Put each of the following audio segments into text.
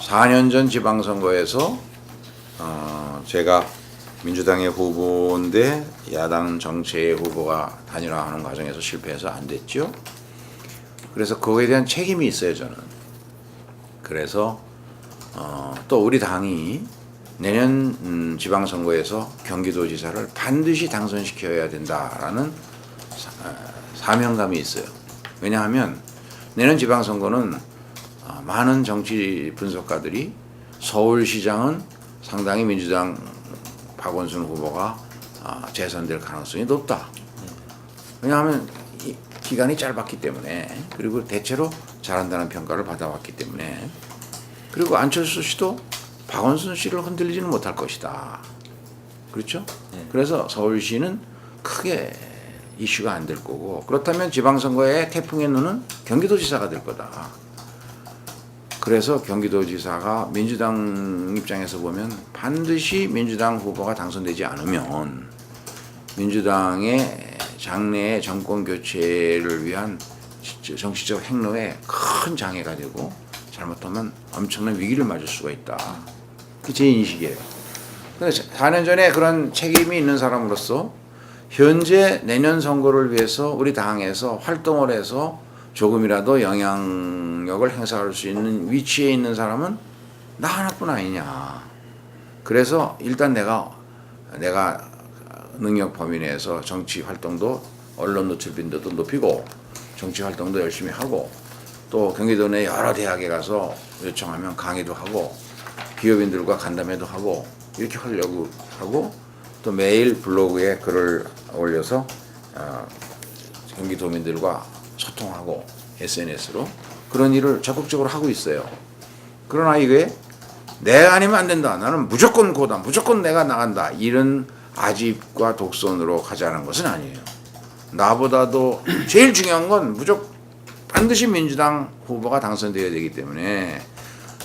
4년 전 지방선거에서 제가 민주당의 후보인데 야당 정치의 후보가 단일화하는 과정에서 실패해서 안 됐죠. 그래서 그거에 대한 책임이 있어요, 저는. 그래서 또 우리 당이 내년 지방선거에서 경기도지사를 반드시 당선시켜야 된다라는 사명감이 있어요. 왜냐하면 내년 지방선거는 많은 정치 분석가들이 서울시장은 상당히 민주당 박원순 후보가 재선될 가능성이 높다. 왜냐하면 기간이 짧았기 때문에, 그리고 대체로 잘한다는 평가를 받아왔기 때문에, 그리고 안철수 씨도 박원순 씨를 흔들리지는 못할 것이다. 그렇죠? 그래서 서울시는 크게 이슈가 안 될 거고, 그렇다면 지방선거의 태풍의 눈은 경기도지사가 될 거다. 그래서 경기도지사가 민주당 입장에서 보면 반드시 민주당 후보가 당선되지 않으면 민주당의 장래의 정권 교체를 위한 정치적 행로에 큰 장애가 되고 잘못하면 엄청난 위기를 맞을 수가 있다. 그게 제 인식이에요. 그래서 4년 전에 그런 책임이 있는 사람으로서 현재 내년 선거를 위해서 우리 당에서 활동을 해서 조금이라도 영향력을 행사할 수 있는 위치에 있는 사람은 나 하나뿐 아니냐. 그래서 일단 내가 능력 범위 내에서 정치 활동도 언론 노출 빈도도 높이고 정치 활동도 열심히 하고 또 경기도 내 여러 대학에 가서 요청하면 강의도 하고 기업인들과 간담회도 하고 이렇게 하려고 하고 또 매일 블로그에 글을 올려서 경기도민들과 소통하고 SNS로 그런 일을 적극적으로 하고 있어요. 그러나 이게 내가 아니면 안 된다. 나는 무조건 고다. 무조건 내가 나간다. 이런 아집과 독선으로 가자는 것은 아니에요. 나보다도 제일 중요한 건 반드시 민주당 후보가 당선되어야 되기 때문에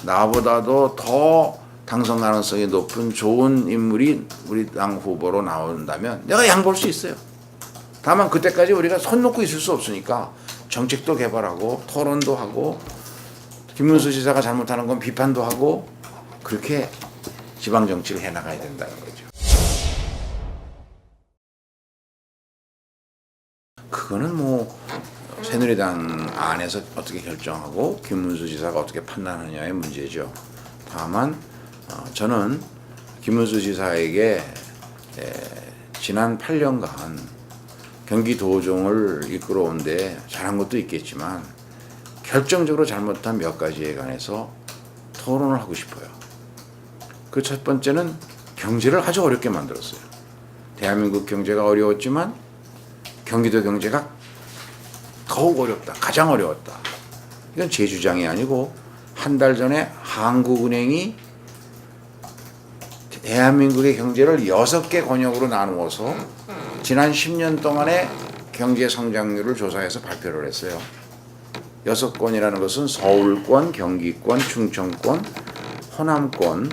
나보다도 더 당선 가능성이 높은 좋은 인물이 우리 당 후보로 나온다면 내가 양보할 수 있어요. 다만 그때까지 우리가 손 놓고 있을 수 없으니까 정책도 개발하고 토론도 하고 김문수 지사가 잘못하는 건 비판도 하고 그렇게 지방 정치를 해나가야 된다는 거죠. 그거는 뭐 새누리당 안에서 어떻게 결정하고 김문수 지사가 어떻게 판단하느냐의 문제죠. 다만 저는 김문수 지사에게 지난 8년간 경기도정을 이끌어온데 잘한 것도 있겠지만 결정적으로 잘못한 몇 가지에 관해서 토론을 하고 싶어요. 그 첫 번째는 경제를 아주 어렵게 만들었어요. 대한민국 경제가 어려웠지만 경기도 경제가 더욱 어렵다. 가장 어려웠다. 이건 제 주장이 아니고 한 달 전에 한국은행이 대한민국의 경제를 6개 권역으로 나누어서 지난 10년 동안의 경제 성장률을 조사해서 발표를 했어요. 6권이라는 것은 서울권, 경기권, 충청권, 호남권,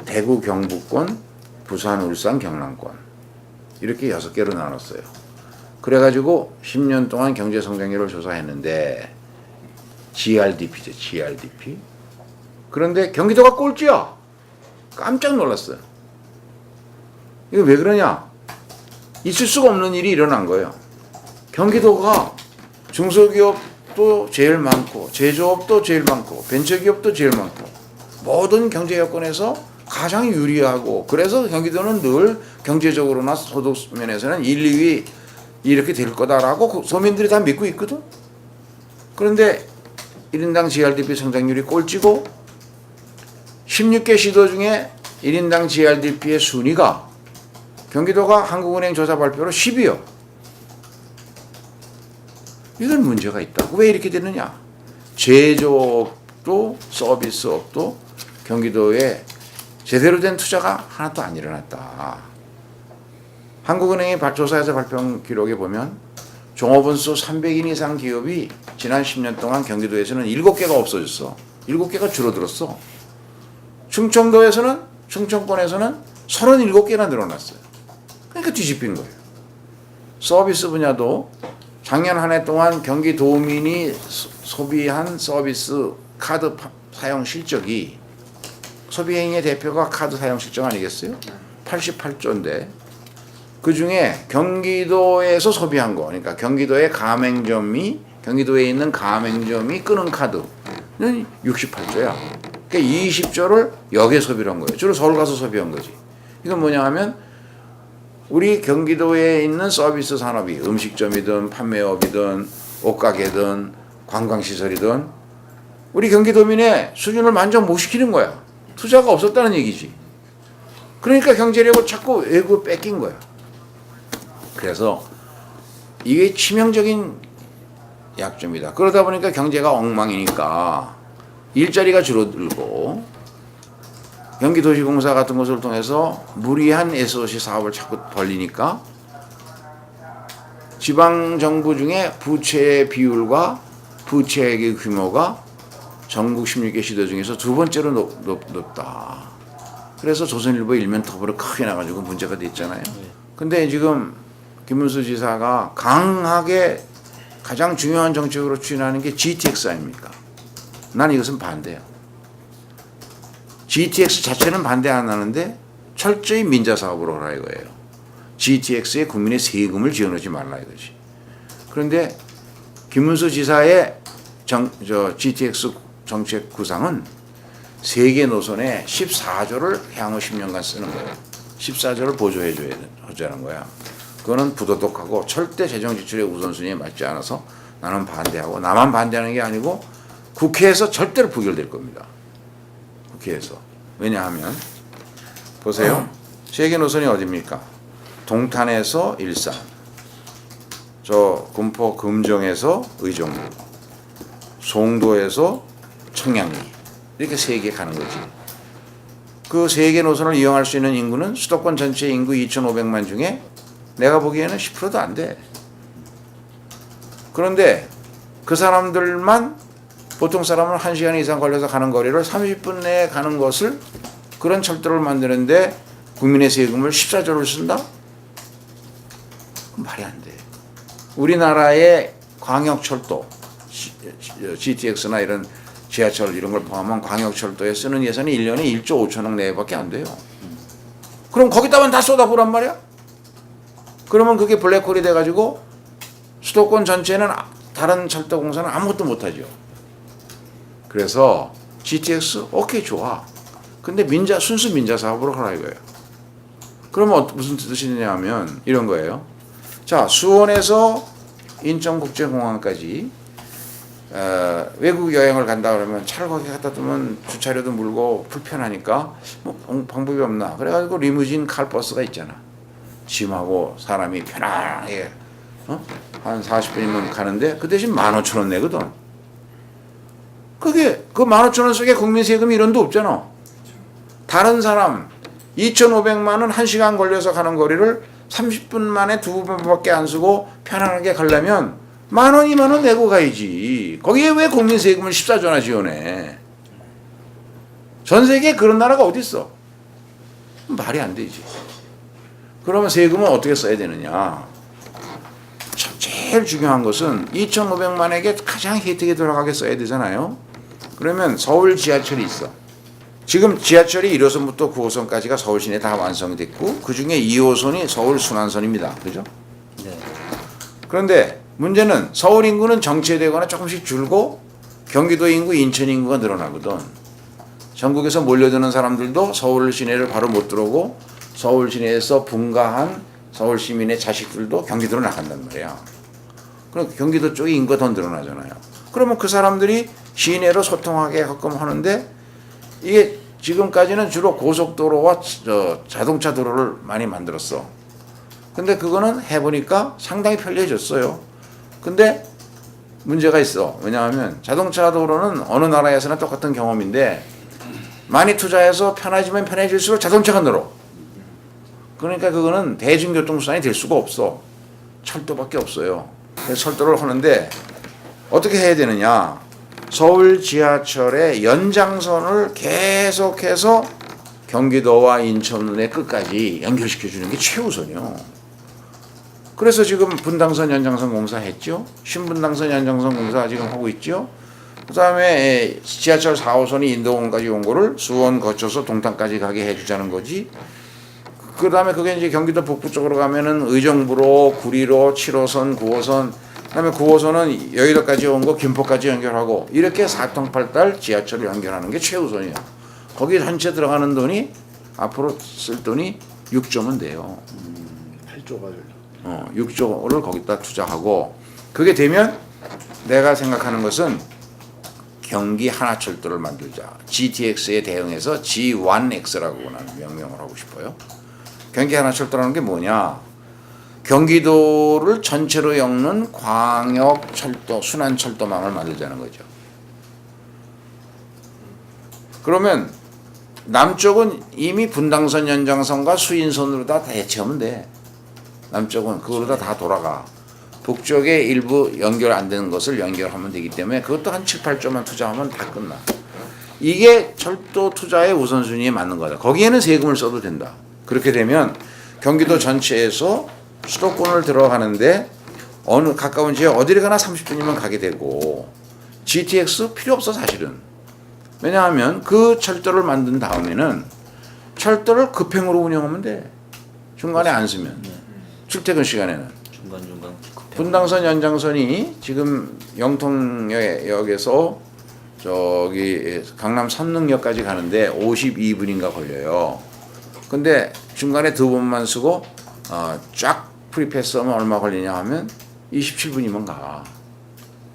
대구, 경북권, 부산, 울산, 경남권 이렇게 6개로 나눴어요. 그래가지고 10년 동안 경제 성장률을 조사했는데 GRDP죠, GRDP. 그런데 경기도가 꼴찌야. 깜짝 놀랐어요. 이거 왜 그러냐? 있을 수가 없는 일이 일어난 거예요. 경기도가 중소기업도 제일 많고 제조업도 제일 많고 벤처기업도 제일 많고 모든 경제 여건에서 가장 유리하고 그래서 경기도는 늘 경제적으로나 소득 면에서는 1, 2위 이렇게 될 거다라고 서민들이 다 믿고 있거든. 그런데 1인당 GRDP 성장률이 꼴찌고 16개 시도 중에 1인당 GRDP의 순위가 경기도가 한국은행 조사 발표로 10위요. 이건 문제가 있다. 왜 이렇게 되느냐? 제조업도 서비스업도 경기도에 제대로 된 투자가 하나도 안 일어났다. 한국은행이 조사해서 발표한 기록에 보면 종업원 수 300인 이상 기업이 지난 10년 동안 경기도에서는 7개가 없어졌어. 7개가 줄어들었어. 충청권에서는 37개나 늘어났어요. 그러니까 뒤집힌 거예요. 서비스 분야도 작년 한 해 동안 경기도민이 소비한 서비스 카드 사용 실적이 소비행위의 대표가 카드 사용 실적 아니겠어요? 88조인데 그 중에 경기도에서 소비한 거, 그러니까 경기도에 있는 가맹점이 끄는 카드는 68조야. 그러니까 20조를 역에 소비를 한 거예요. 주로 서울 가서 소비한 거지. 이건 뭐냐 하면 우리 경기도에 있는 서비스 산업이 음식점이든 판매업이든 옷가게든 관광시설이든 우리 경기도민의 수준을 만족 못 시키는 거야. 투자가 없었다는 얘기지. 그러니까 경제력을 자꾸 외국에 뺏긴 거야. 그래서 이게 치명적인 약점이다. 그러다 보니까 경제가 엉망이니까 일자리가 줄어들고 경기도시공사 같은 것을 통해서 무리한 SOC 사업을 자꾸 벌리니까 지방정부 중에 부채의 비율과 부채의 규모가 전국 16개 시도 중에서 두 번째로 높다. 그래서 조선일보 일면 터보로 크게 나가지고 문제가 됐잖아요. 근데 지금 김문수 지사가 강하게 가장 중요한 정책으로 추진하는 게 GTX 아닙니까? 난 이것은 반대야. GTX 자체는 반대 안 하는데 철저히 민자 사업으로 하라 이거예요. GTX에 국민의 세금을 지어넣지 말라 이거지. 그런데 김문수 지사의 GTX 정책 구상은 세계 노선에 14조를 향후 10년간 쓰는 거예요. 14조를 보조해 줘야 하자는 거야. 그거는 부도덕하고 절대 재정 지출의 우선순위에 맞지 않아서 나는 반대하고, 나만 반대하는 게 아니고 국회에서 절대로 부결될 겁니다. 국회에서. 왜냐하면 보세요. 세계 노선이 어디입니까? 동탄에서 일산, 저 군포 금정에서 의정부, 송도에서 청량리, 이렇게 세 개 가는 거지. 그 세 개 노선을 이용할 수 있는 인구는 수도권 전체 인구 2,500만 중에 내가 보기에는 10%도 안 돼. 그런데 그 사람들만, 보통 사람은 1시간 이상 걸려서 가는 거리를 30분 내에 가는 것을, 그런 철도를 만드는데 국민의 세금을 14조를 쓴다? 말이 안 돼. 우리나라의 광역철도, GTX나 이런 지하철 이런 걸 포함한 광역철도에 쓰는 예산이 1년에 1조 5천억 내외밖에 안 돼요. 그럼 거기다만 다 쏟아부란 말이야? 그러면 그게 블랙홀이 돼가지고 수도권 전체는, 다른 철도공사는 아무것도 못하죠. 그래서 GTX 오케이 좋아. 근데 순수 민자 사업으로 하라 이거예요. 그러면 무슨 뜻이냐 하면 이런 거예요. 자, 수원에서 인천국제공항까지 외국 여행을 간다 그러면 차를 거기 갖다 두면 주차료도 물고 불편하니까 뭐 방법이 없나. 그래가지고 리무진 칼버스가 있잖아. 짐하고 사람이 편안하게 한 40분이면 가는데 그 대신 15,000원 내거든. 그게 그 15,000원 속에 국민 세금 1원도 없잖아. 다른 사람 2,500만 원 1시간 걸려서 가는 거리를 30분 만에 2번밖에 안 쓰고 편안하게 가려면 10,000원, 20,000원 내고 가야지. 거기에 왜 국민 세금을 14조나 지원해? 전 세계에 그런 나라가 어디 있어? 말이 안 되지. 그러면 세금은 어떻게 써야 되느냐? 제일 중요한 것은 2,500만에게 가장 혜택이 들어가게 써야 되잖아요. 그러면 서울 지하철이 있어. 지금 지하철이 1호선부터 9호선까지가 서울 시내에 다 완성됐고 그 중에 2호선이 서울 순환선입니다. 그죠? 네. 그런데 문제는 서울 인구는 정체되거나 조금씩 줄고 경기도 인구, 인천 인구가 늘어나거든. 전국에서 몰려드는 사람들도 서울 시내를 바로 못 들어오고 서울 시내에서 분가한 서울 시민의 자식들도 경기도로 나간단 말이야. 그럼 경기도 쪽에 인구가 더 늘어나잖아요. 그러면 그 사람들이 시내로 소통하게 가끔 하는데 이게 지금까지는 주로 고속도로와 자동차 도로를 많이 만들었어. 근데 그거는 해보니까 상당히 편리해졌어요. 근데 문제가 있어. 왜냐하면 자동차 도로는 어느 나라에서나 똑같은 경험인데 많이 투자해서 편해지면 편해질수록 자동차가 늘어. 그러니까 그거는 대중교통수단이 될 수가 없어. 철도밖에 없어요. 그래서 철도를 하는데 어떻게 해야 되느냐. 서울 지하철의 연장선을 계속해서 경기도와 인천의 끝까지 연결시켜주는 게 최우선이요. 그래서 지금 분당선 연장선 공사 했죠. 신분당선 연장선 공사 지금 하고 있죠. 그다음에 지하철 4호선이 인도공까지 온 거를 수원 거쳐서 동탄까지 가게 해주자는 거지. 그다음에 그게 이제 경기도 북부 쪽으로 가면은 의정부로, 구리로, 7호선, 9호선, 그다음에 9호선은 여의도까지 온 거 김포까지 연결하고 이렇게 사통팔달 지하철을 연결하는 게 최우선이에요. 거기 전체 들어가는 돈이 앞으로 쓸 돈이 6조면 돼요. 8조가 6조를 거기다 투자하고 그게 되면 내가 생각하는 것은 경기 하나철도를 만들자. GTX에 대응해서 G1X라고 나는 명명을 하고 싶어요. 경기 하나철도라는 게 뭐냐? 경기도를 전체로 엮는 광역철도, 순환철도망을 만들자는 거죠. 그러면 남쪽은 이미 분당선, 연장선과 수인선으로 다 대체하면 돼. 남쪽은 그거로 다 돌아가. 북쪽에 일부 연결 안 되는 것을 연결하면 되기 때문에 그것도 한 7, 8조만 투자하면 다 끝나. 이게 철도 투자의 우선순위에 맞는 거다. 거기에는 세금을 써도 된다. 그렇게 되면 경기도 전체에서 수도권을 들어가는데 어느 가까운 지역 어디를 가나 30분이면 가게 되고 GTX 필요 없어 사실은. 왜냐하면 그 철도를 만든 다음에는 철도를 급행으로 운영하면 돼. 중간에 안 쓰면. 출퇴근 시간에는. 중간중간 분당선 연장선이 지금 영통역에서 저기 강남 선릉역까지 가는데 52분인가 걸려요. 근데 중간에 2번만 쓰고 쫙 프리패스하면 얼마 걸리냐 하면 27분이면 가.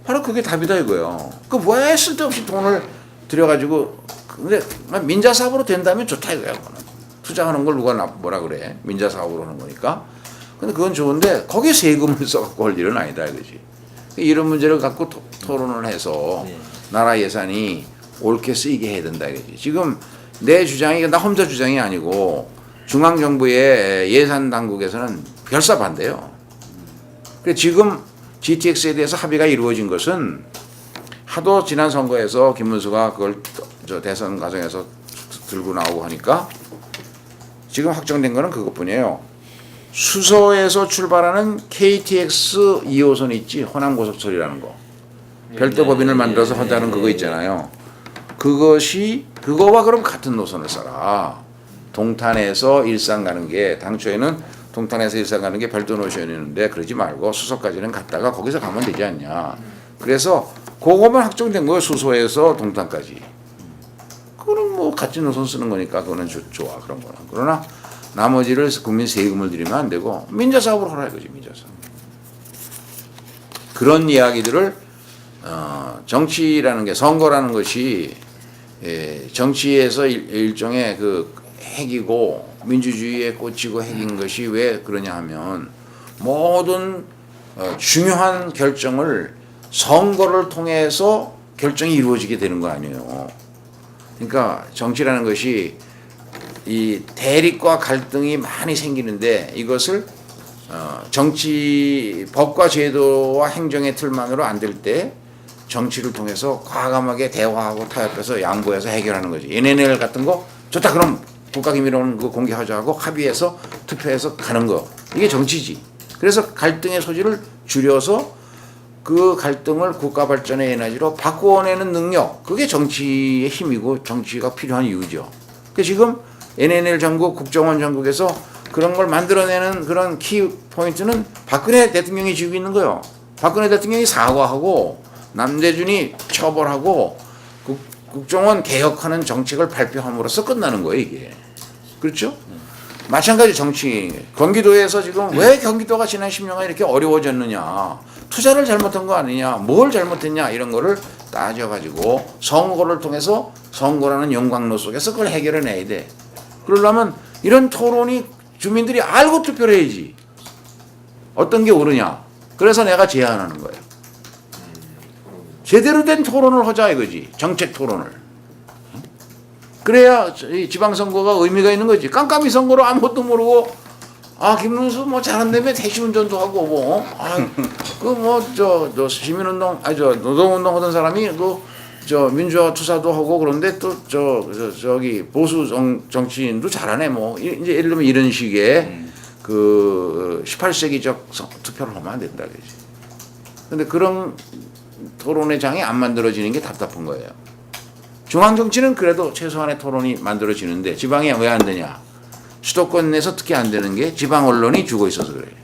바로 그게 답이다 이거예요. 그 왜 쓸데없이 돈을 들여가지고 근데 민자 사업으로 된다면 좋다 이거야. 그거는. 투자하는 걸 누가 뭐라 그래. 민자 사업으로 하는 거니까. 근데 그건 좋은데 거기에 세금을 써갖고 할 일은 아니다 이거지. 이런 문제를 갖고 토론을 해서 나라 예산이 옳게 쓰이게 해야 된다 이거지. 지금 내 주장이 나 혼자 주장이 아니고 중앙정부의 예산 당국에서는 별사 반대요. 그래서 지금 GTX에 대해서 합의가 이루어진 것은 하도 지난 선거에서 김문수가 그걸 저 대선 과정에서 들고 나오고 하니까 지금 확정된 거는 그것뿐이에요. 수서에서 출발하는 KTX 2호선 있지, 호남고속철이라는 거. 별도 법인을 만들어서 한다는 그거 있잖아요. 그거와 그럼 같은 노선을 써라. 동탄에서 일산 가는 게 당초에는 동탄에서 일산 가는 게 별도 노선이었는데 그러지 말고 수서까지는 갔다가 거기서 가면 되지 않냐. 그래서 그거만 확정된 거예요. 수서에서 동탄까지. 그거는 뭐 같은 노선 쓰는 거니까 그거는 좋아 그런 거는. 그러나 나머지를 국민 세금을 들이면 안 되고 민자사업으로 하라 이거지. 민자사업. 그런 이야기들을 정치라는 게 선거라는 것이 정치에서 일종의 그 핵이고 민주주의에 꽂히고 핵인 것이 왜 그러냐 하면 모든 중요한 결정을 선거를 통해서 결정이 이루어지게 되는 거 아니에요. 그러니까 정치라는 것이 이 대립과 갈등이 많이 생기는데 이것을 정치 법과 제도와 행정의 틀만으로 안 될 때 정치를 통해서 과감하게 대화하고 타협해서 양보해서 해결하는 거지. NNL 같은 거 좋다 그럼 국가기밀원 그 공개하자 하고 합의해서 투표해서 가는 거. 이게 정치지. 그래서 갈등의 소지를 줄여서 그 갈등을 국가 발전의 에너지로 바꿔내는 능력. 그게 정치의 힘이고 정치가 필요한 이유죠. 그 지금 NNL 전국, 국정원 전국에서 그런 걸 만들어내는 그런 키 포인트는 박근혜 대통령이 쥐고 있는 거예요. 박근혜 대통령이 사과하고 남대준이 처벌하고 국정원 개혁하는 정책을 발표함으로써 끝나는 거예요, 이게. 그렇죠? 마찬가지 정치. 경기도에서 지금 왜 경기도가 지난 10년간 이렇게 어려워졌느냐. 투자를 잘못한 거 아니냐. 뭘 잘못했냐. 이런 거를 따져가지고 선거를 통해서 선거라는 영광로 속에서 그걸 해결해내야 돼. 그러려면 이런 토론이 주민들이 알고 투표를 해야지. 어떤 게 옳으냐. 그래서 내가 제안하는 거예요. 제대로 된 토론을 하자 이거지. 정책 토론을. 그래야 지방선거가 의미가 있는 거지. 깜깜이 선거로 아무것도 모르고 김문수 뭐 잘한다며 대시운전도 하고 저 시민운동 노동운동 하던 사람이 저 민주화 투사도 하고 그런데 또 저기 보수 정치인도 잘하네 뭐 이제 예를 들면 이런 식의 그 18세기적 투표를 하면 안 된다 그지. 근데 그런 토론의 장이 안 만들어지는 게 답답한 거예요. 중앙 정치는 그래도 최소한의 토론이 만들어지는데 지방에 왜 안 되냐? 수도권 내에서 특히 안 되는 게 지방 언론이 죽어 있어서 그래요.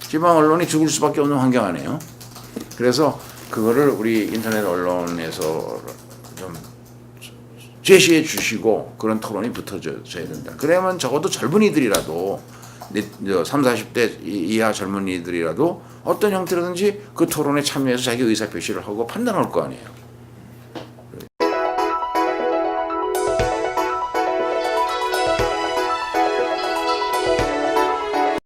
지방 언론이 죽을 수밖에 없는 환경 아니에요. 그래서 그거를 우리 인터넷 언론에서 좀 제시해 주시고 그런 토론이 붙어져야 된다. 그러면 적어도 젊은이들이라도 30, 40대 이하 젊은이들이라도 어떤 형태로든지 그 토론에 참여해서 자기 의사표시를 하고 판단할 거 아니에요.